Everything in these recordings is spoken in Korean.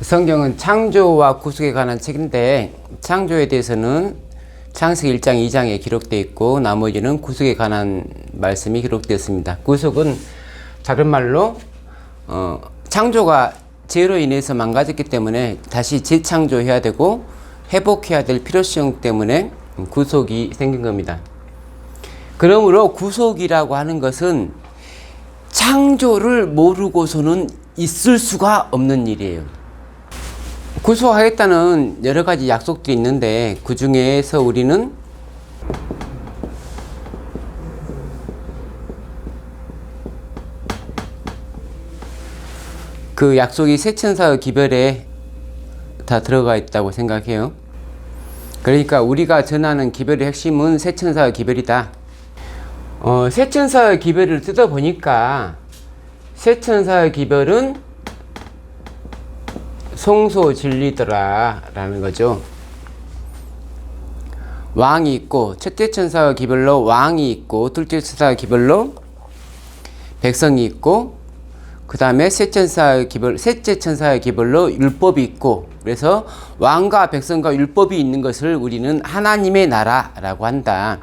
성경은 창조와 구속에 관한 책인데 창조에 대해서는 창세기 1장 2장에 기록되어 있고 나머지는 구속에 관한 말씀이 기록되었습니다. 구속은 다른 말로 창조가 죄로 인해서 망가졌기 때문에 다시 재창조해야 되고 회복해야 될 필요성 때문에 구속이 생긴 겁니다. 그러므로 구속이라고 하는 것은 창조를 모르고서는 있을 수가 없는 일이에요. 구속하겠다는 여러 가지 약속들이 있는데 그 중에서 우리는 그 약속이 세천사의 기별에 다 들어가 있다고 생각해요. 그러니까 우리가 전하는 기별의 핵심은 세천사의 기별이다. 세천사의 기별을 뜯어보니까 세천사의 기별은 성소진리더라 라는 거죠. 왕이 있고 첫째 천사의 기별로 왕이 있고 둘째 천사의 기별로 백성이 있고 그 다음에 셋째 천사의 기별로 율법이 있고, 그래서 왕과 백성과 율법이 있는 것을 우리는 하나님의 나라라고 한다.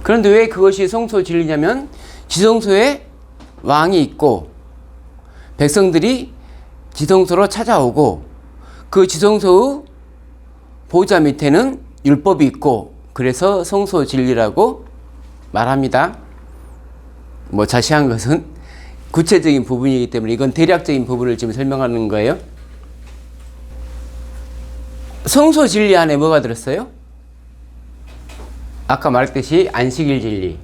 그런데 왜 그것이 성소진리냐면 지성소에 왕이 있고 백성들이 지성소로 찾아오고 그 지성소의 보좌 밑에는 율법이 있고, 그래서 성소진리라고 말합니다. 뭐 자세한 것은 구체적인 부분이기 때문에 이건 대략적인 부분을 지금 설명하는 거예요. 성소진리 안에 뭐가 들었어요? 아까 말했듯이 안식일 진리,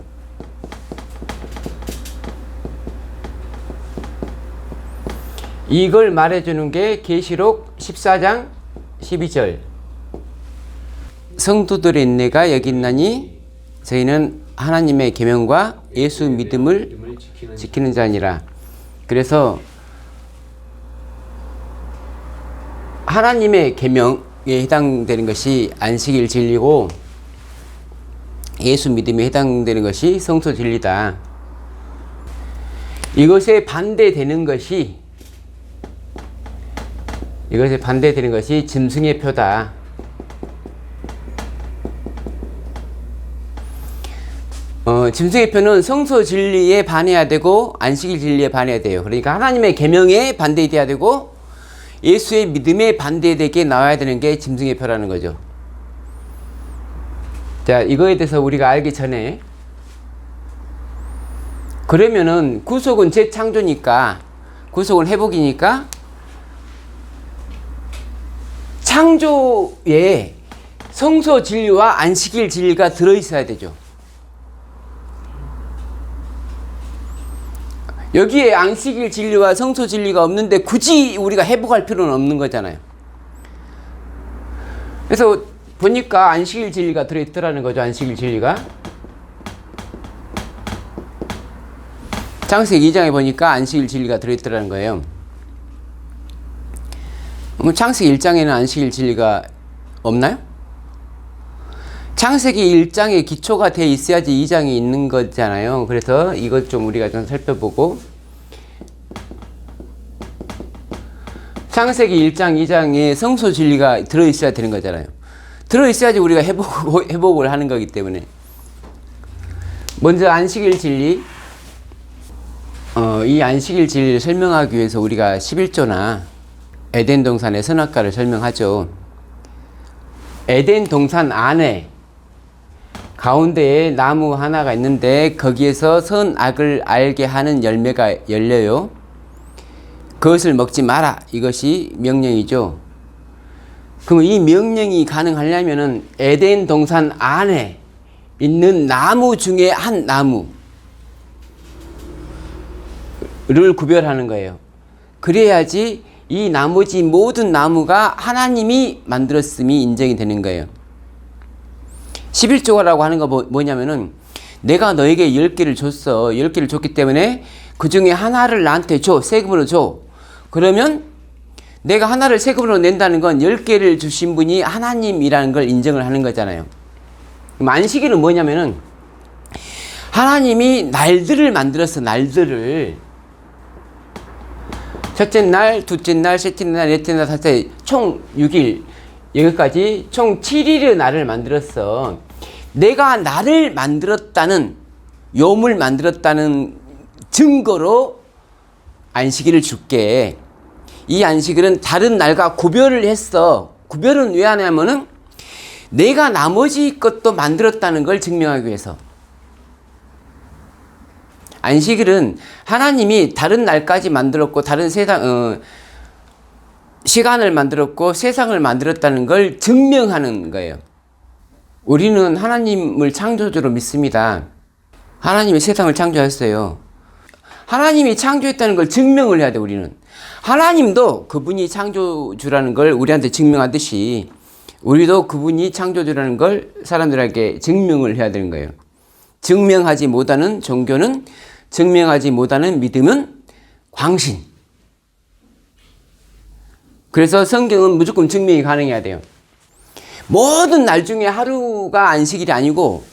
이걸 말해주는 게 계시록 14장 12절. 성도들의 인내가 여기 있나니 저희는 하나님의 계명과 예수 믿음을 지키는 자니라. 그래서 하나님의 계명에 해당되는 것이 안식일 진리고 예수 믿음에 해당되는 것이 성소 진리다. 이것에 반대되는 것이 짐승의 표다. 짐승의 표는 성소 진리에 반해야 되고 안식일 진리에 반해야 돼요. 그러니까 하나님의 계명에 반대돼야 되고 예수의 믿음에 반대되게 나와야 되는 게 짐승의 표라는 거죠. 자, 이거에 대해서 우리가 알기 전에, 그러면은 구속은 재창조니까, 구속은 회복이니까 창조에 성소 진리와 안식일 진리가 들어있어야 되죠. 여기에 안식일 진리와 성소 진리가 없는데 굳이 우리가 회복할 필요는 없는 거잖아요. 그래서 보니까 안식일 진리가 들어있더라는 거죠. 안식일 진리가 창세기 2장에 보니까 안식일 진리가 들어있더라는 거예요. 창세기 1장에는 안식일 진리가 없나요? 창세기 1장에 기초가 돼 있어야지 2장이 있는 거잖아요. 그래서 이것 좀 우리가 좀 살펴보고, 창세기 1장, 2장에 성소 진리가 들어있어야 되는 거잖아요. 들어있어야지 우리가 회복을 하는 거기 때문에. 먼저 안식일 진리, 이 안식일 진리를 설명하기 위해서 우리가 11조나 에덴 동산의 선악과를 설명하죠. 에덴 동산 안에 가운데에 나무 하나가 있는데 거기에서 선악을 알게 하는 열매가 열려요. 그것을 먹지 마라. 이것이 명령이죠. 그럼 이 명령이 가능하려면은 에덴 동산 안에 있는 나무 중에 한 나무를 구별하는 거예요. 그래야지 이 나머지 모든 나무가 하나님이 만들었음이 인정이 되는 거예요. 11조라고 하는 거 뭐냐면은 내가 너에게 10개를 줬어. 10개를 줬기 때문에 그 중에 하나를 나한테 줘. 세금으로 줘. 그러면 내가 하나를 세금으로 낸다는 건 10개를 주신 분이 하나님이라는 걸 인정을 하는 거잖아요. 그럼 안식일은 뭐냐면은 하나님이 날들을 만들었어. 날들을. 첫째 날, 둘째 날, 셋째 날, 넷째 날, 다섯째 총 6일 여기까지 총 7일의 날을 만들었어. 내가 나를 만들었다는 욤을 만들었다는 증거로 안식일을 줄게. 이 안식일은 다른 날과 구별을 했어. 구별은 왜 하냐면은 내가 나머지 것도 만들었다는 걸 증명하기 위해서. 안식일은 하나님이 다른 날까지 만들었고 다른 세상 시간을 만들었고 세상을 만들었다는 걸 증명하는 거예요. 우리는 하나님을 창조주로 믿습니다. 하나님이 세상을 창조했어요. 하나님이 창조했다는 걸 증명을 해야 돼. 우리는 하나님도 그분이 창조주라는 걸 우리한테 증명하듯이 우리도 그분이 창조주라는 걸 사람들에게 증명을 해야 되는 거예요. 증명하지 못하는 종교는, 증명하지 못하는 믿음은 광신. 그래서 성경은 무조건 증명이 가능해야 돼요. 모든 날 중에 하루가 안식일이 아니고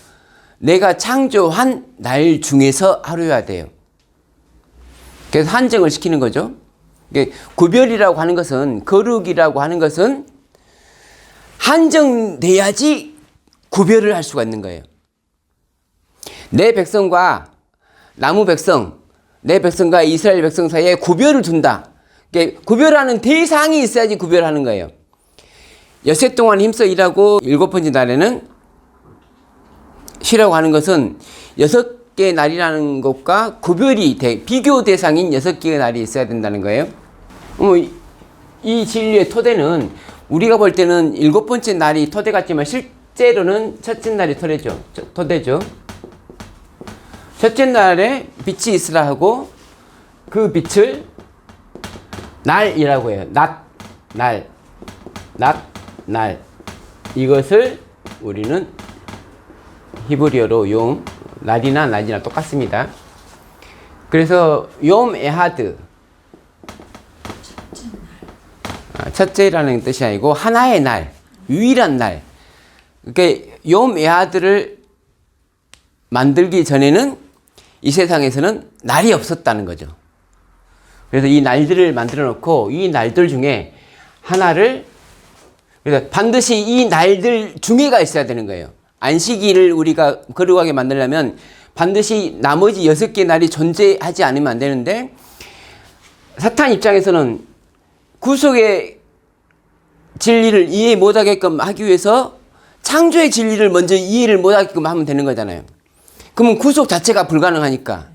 내가 창조한 날 중에서 하루여야 돼요. 그래서 한정을 시키는 거죠. 구별이라고 하는 것은, 거룩이라고 하는 것은 한정돼야지 구별을 할 수가 있는 거예요. 내 백성과 나무 백성, 내 백성과 이스라엘 백성 사이에 구별을 둔다. 구별하는 대상이 있어야지 구별하는 거예요. 엿새 동안 힘써 일하고 7번째 날에는 쉬라고 하는 것은 6개의 날이라는 것과 구별이 비교 대상인 6개의 날이 있어야 된다는 거예요. 이 진리의 토대는 우리가 볼 때는 7번째 날이 토대 같지만 실제로는 첫째 날이 토대죠. 첫째 날에 빛이 있으라 하고 그 빛을 날이라고 해요. 날. 이것을 우리는 히브리어로 욤, 날이나 똑같습니다. 그래서 욤 에하드, 첫째라는 뜻이 아니고 하나의 날, 유일한 날. 그러니까 욤 에하드를 만들기 전에는 이 세상에서는 날이 없었다는 거죠. 그래서 이 날들을 만들어 놓고 이 날들 중에 하나를, 그래서 반드시 이 날들 중에가 있어야 되는 거예요. 안식일을 우리가 거룩하게 만들려면 반드시 나머지 6개 날이 존재하지 않으면 안 되는데, 사탄 입장에서는 구속의 진리를 이해 못하게끔 하기 위해서 창조의 진리를 먼저 이해를 못하게끔 하면 되는 거잖아요. 그러면 구속 자체가 불가능하니까.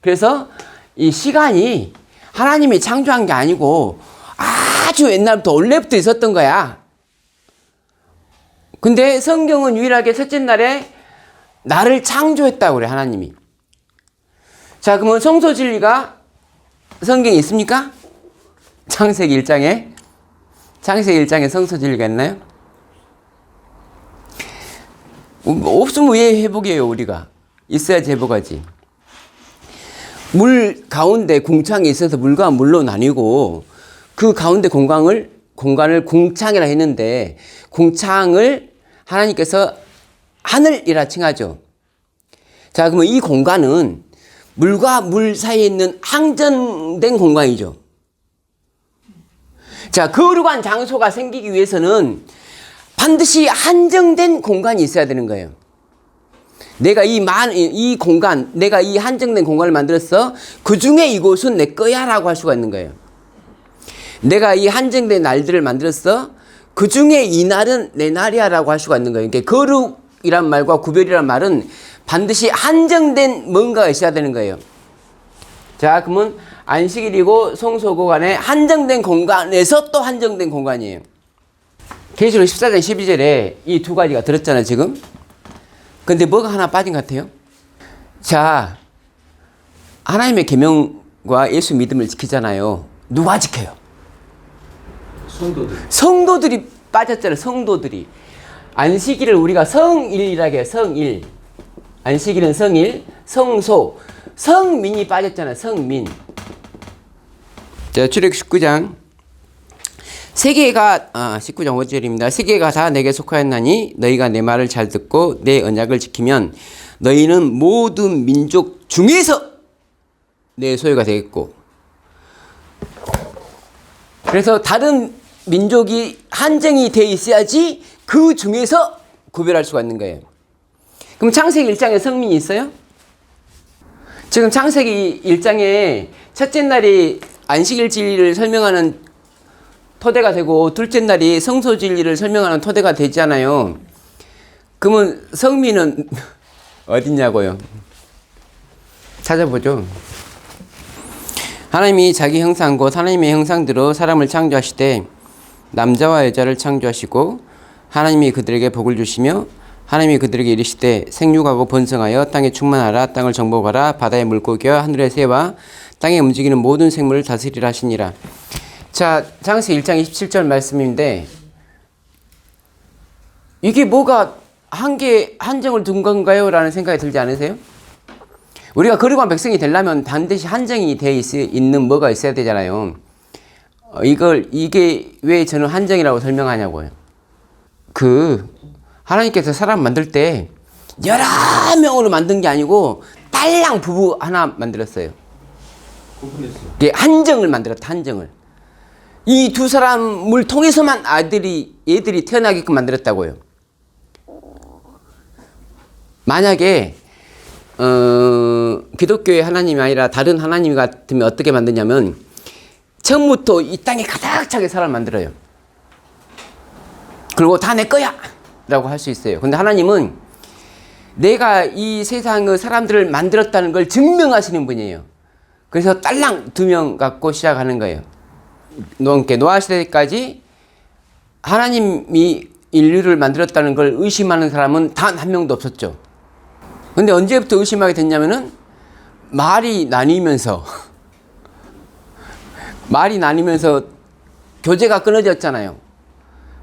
그래서 이 시간이 하나님이 창조한 게 아니고 아주 옛날부터 원래부터 있었던 거야. 근데 성경은 유일하게 첫째 날에 나를 창조했다고 그래, 하나님이. 자, 그러면 성소 진리가 성경에 있습니까? 창세기 1장에 성소 진리가 있나요? 없으면 왜 회복해요, 우리가? 있어야지 회복하지. 물 가운데 공창이 있어서 물과 물로 나뉘고 그 가운데 공간을 공창이라 했는데, 공창을 하나님께서 하늘이라 칭하죠. 자, 그러면 이 공간은 물과 물 사이에 있는 한정된 공간이죠. 자, 거룩한 장소가 생기기 위해서는 반드시 한정된 공간이 있어야 되는 거예요. 내가 이 공간, 내가 이 한정된 공간을 만들었어. 그 중에 이곳은 내 거야 라고 할 수가 있는 거예요. 내가 이 한정된 날들을 만들었어. 그 중에 이 날은 내 날이야 라고 할 수가 있는 거예요. 그러니까 거룩이란 말과 구별이란 말은 반드시 한정된 뭔가가 있어야 되는 거예요. 자, 그러면 안식일이고 성소고 간에 한정된 공간에서 또 한정된 공간이에요. 계시록 14장 12절에 이 두 가지가 들었잖아요, 지금. 근데 뭐가 하나 빠진 것 같아요? 자, 하나님의 계명과 예수 믿음을 지키잖아요. 누가 지켜요? 성도들이 빠졌잖아요. 성도들이. 안식일을 우리가 성일이라고 해요. 성일. 안식일은 성일, 성소, 성민이 빠졌잖아요. 성민. 자, 출애굽 19장. 세계가 19장 5절입니다. 세계가 다 내게 속하였나니 너희가 내 말을 잘 듣고 내 언약을 지키면 너희는 모든 민족 중에서 내 소유가 되겠고, 그래서 다른 민족이 한정이 돼 있어야지 그 중에서 구별할 수가 있는 거예요. 그럼 창세기 1장에 성민이 있어요? 지금 창세기 1장에 첫째 날이 안식일 진리를 설명하는 토대가 되고 둘째 날이 성소 진리를 설명하는 토대가 되잖아요. 그러면 성민은 어딨냐고요? 찾아보죠. 하나님이 자기 형상 곧 하나님의 형상대로 사람을 창조하시되 남자와 여자를 창조하시고 하나님이 그들에게 복을 주시며 하나님이 그들에게 이르시되 생육하고 번성하여 땅에 충만하라 땅을 정복하라 바다의 물고기와 하늘의 새와 땅에 움직이는 모든 생물을 다스리라 하시니라. 자, 창세기 1장 27절 말씀인데 이게 뭐가 한정을 둔 건가요? 라는 생각이 들지 않으세요? 우리가 거룩한 백성이 되려면 반드시 한정이 돼 있는 뭐가 있어야 되잖아요. 이게 왜 저는 한정이라고 설명하냐고요. 하나님께서 사람 만들 때 여러 명으로 만든 게 아니고 딸랑 부부 하나 만들었어요. 이게 한정을 만들었다, 한정을. 이 두 사람을 통해서만 얘들이 태어나게끔 만들었다고요. 만약에 기독교의 하나님이 아니라 다른 하나님 같으면 어떻게 만드냐면 처음부터 이 땅에 가득 차게 사람을 만들어요. 그리고 다 내 거야! 라고 할 수 있어요. 근데 하나님은 내가 이 세상의 사람들을 만들었다는 걸 증명하시는 분이에요. 그래서 딸랑 2명 갖고 시작하는 거예요. 노아 시대까지 하나님이 인류를 만들었다는 걸 의심하는 사람은 단 한 명도 없었죠. 근데 언제부터 의심하게 됐냐면은 말이 나뉘면서 교제가 끊어졌잖아요.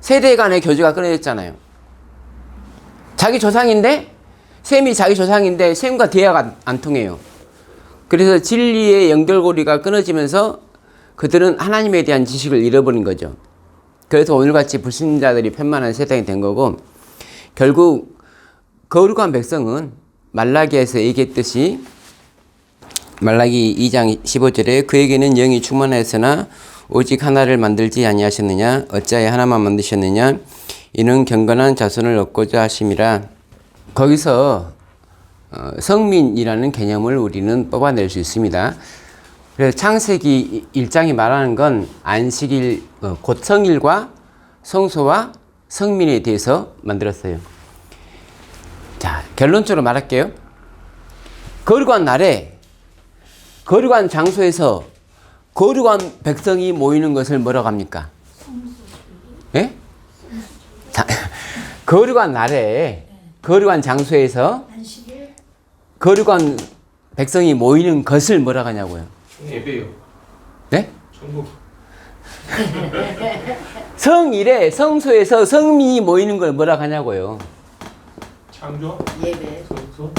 세대 간의 교제가 끊어졌잖아요. 자기 조상인데 셈이 자기 조상인데 셈과 대화가 안 통해요. 그래서 진리의 연결고리가 끊어지면서 그들은 하나님에 대한 지식을 잃어버린 거죠. 그래서 오늘같이 불신자들이 편만한 세상이 된 거고, 결국 거룩한 백성은 말라기에서 얘기했듯이 말라기 2장 15절에 그에게는 영이 충만하였으나 오직 하나를 만들지 아니하셨느냐 어찌하여 하나만 만드셨느냐 이는 경건한 자손을 얻고자 하심이라. 거기서 성민이라는 개념을 우리는 뽑아낼 수 있습니다. 그래서 창세기 1장이 말하는 건 안식일, 곧 성일과 성소와 성민에 대해서 만들었어요. 자, 결론적으로 말할게요. 거룩한 날에 거룩한 장소에서 거룩한 백성이 모이는 것을 뭐라고 합니까? 예? 거룩한 날에 거룩한 장소에서 거룩한 백성이 모이는 것을 뭐라고 하냐고요? 예배요. 네? 천국. 성일에 성소에서 성민이 모이는 걸 뭐라고 하냐고요? 창조. 예배. 성소.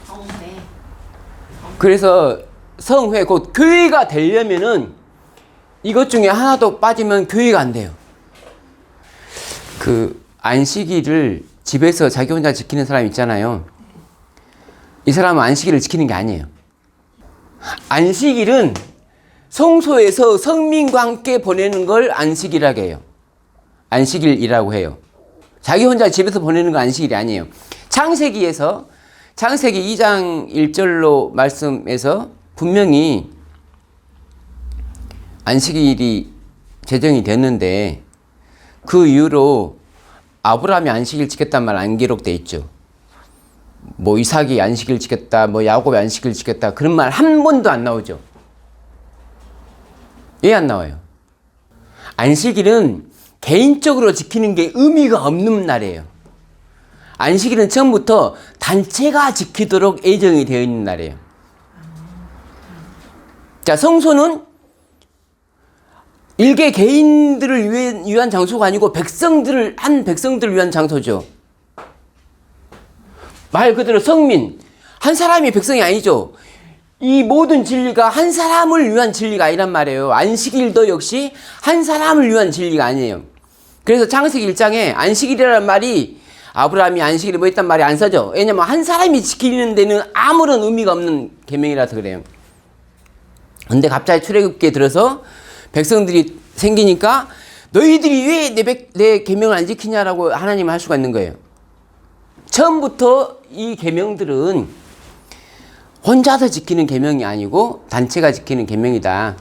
성회. 그래서 성회, 곧 교회가 되려면은 이것 중에 하나도 빠지면 교회가 안 돼요. 안식일을 집에서 자기 혼자 지키는 사람 있잖아요. 이 사람은 안식일을 지키는 게 아니에요. 안식일은 성소에서 성민과 함께 보내는 걸 안식일이라고 해요. 안식일이라고 해요. 자기 혼자 집에서 보내는 건 안식일이 아니에요. 창세기 2장 1절로 말씀에서 분명히 안식일이 제정이 됐는데 그 이후로 아브라함이 안식일 지켰단 말 안 기록돼 있죠. 뭐 이삭이 안식일 지켰다, 뭐 야곱이 안식일 지켰다 그런 말 한 번도 안 나오죠. 왜 안 나와요? 안식일은 개인적으로 지키는 게 의미가 없는 날이에요. 안식일은 처음부터 단체가 지키도록 예정이 되어 있는 날이에요. 자, 성소는 일개 개인들을 위한 장소가 아니고 백성들을 위한 장소죠. 말 그대로 성민, 한 사람이 백성이 아니죠. 이 모든 진리가 한 사람을 위한 진리가 아니란 말이에요. 안식일도 역시 한 사람을 위한 진리가 아니에요. 그래서 창세기 1장에 안식일이라는 말이 아브라함이 안식일을 뭐 했단 말이 안 써져. 왜냐면 한 사람이 지키는 데는 아무런 의미가 없는 계명이라서 그래요. 근데 갑자기 출애굽기에 들어서 백성들이 생기니까 너희들이 왜 내 계명을 안 지키냐라고 하나님은 할 수가 있는 거예요. 처음부터 이 계명들은 혼자서 지키는 계명이 아니고 단체가 지키는 계명이다.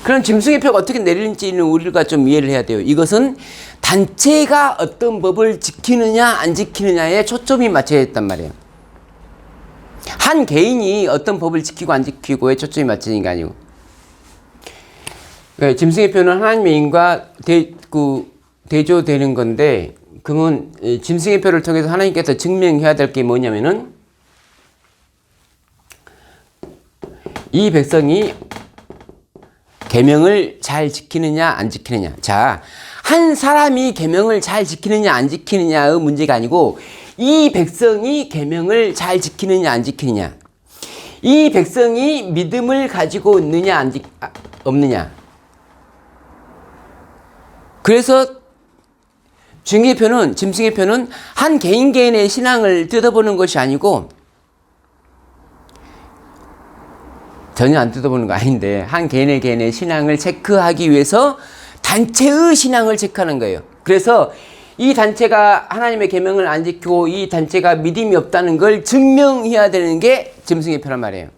그럼 짐승의 표가 어떻게 내리는지는 우리가 좀 이해를 해야 돼요. 이것은 단체가 어떤 법을 지키느냐 안 지키느냐에 초점이 맞춰야 했단 말이에요. 한 개인이 어떤 법을 지키고 안 지키고에 초점이 맞춰진 게 아니고. 그러니까 짐승의 표는 하나님의 인과 대조되는 건데, 그러면 짐승의 표를 통해서 하나님께서 증명해야 될 게 뭐냐면은 이 백성이 계명을 잘 지키느냐 안 지키느냐. 자, 한 사람이 계명을 잘 지키느냐 안 지키느냐의 문제가 아니고 이 백성이 계명을 잘 지키느냐 안 지키느냐. 이 백성이 믿음을 가지고 있느냐 없느냐. 그래서 짐승의 표는 한 개인의 신앙을 뜯어보는 것이 아니고, 전혀 안 뜯어보는 거 아닌데, 한 개인의 신앙을 체크하기 위해서 단체의 신앙을 체크하는 거예요. 그래서 이 단체가 하나님의 계명을 안 지키고 이 단체가 믿음이 없다는 걸 증명해야 되는 게 짐승의 표란 말이에요.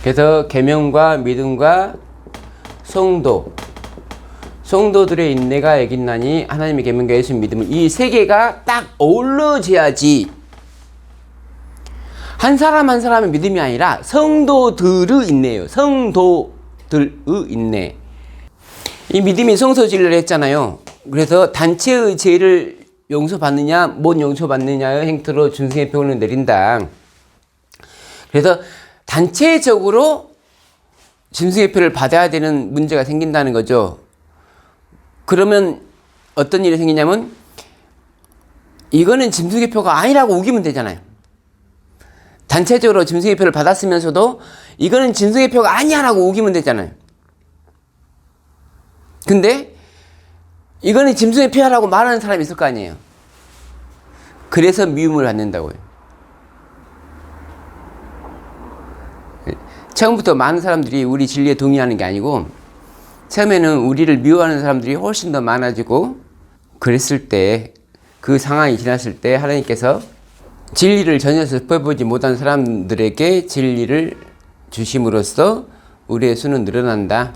그래서 계명과 믿음과 성도들의 인내가 애긴나니 하나님의 계명과 예수 믿음은 이 세 개가 딱 어우러져야지, 한 사람 한 사람의 믿음이 아니라 성도들의 인내예요. 성도들의 인내. 이 믿음이 성소진리를 했잖아요. 그래서 단체의 죄를 용서받느냐 못 용서받느냐의 행태로 짐승의 표를 내린다. 그래서 단체적으로 짐승의 표를 받아야 되는 문제가 생긴다는 거죠. 그러면 어떤 일이 생기냐면, 이거는 짐승의 표가 아니라고 우기면 되잖아요. 단체적으로 짐승의 표를 받았으면서도 이거는 짐승의 표가 아니야라고 우기면 되잖아요. 근데 이거는 짐승의 표라고 말하는 사람이 있을 거 아니에요. 그래서 미움을 받는다고요. 처음부터 많은 사람들이 우리 진리에 동의하는 게 아니고, 처음에는 우리를 미워하는 사람들이 훨씬 더 많아지고, 그랬을 때, 그 상황이 지났을 때 하나님께서 진리를 전혀 접해보지 못한 사람들에게 진리를 주심으로써 우리의 수는 늘어난다.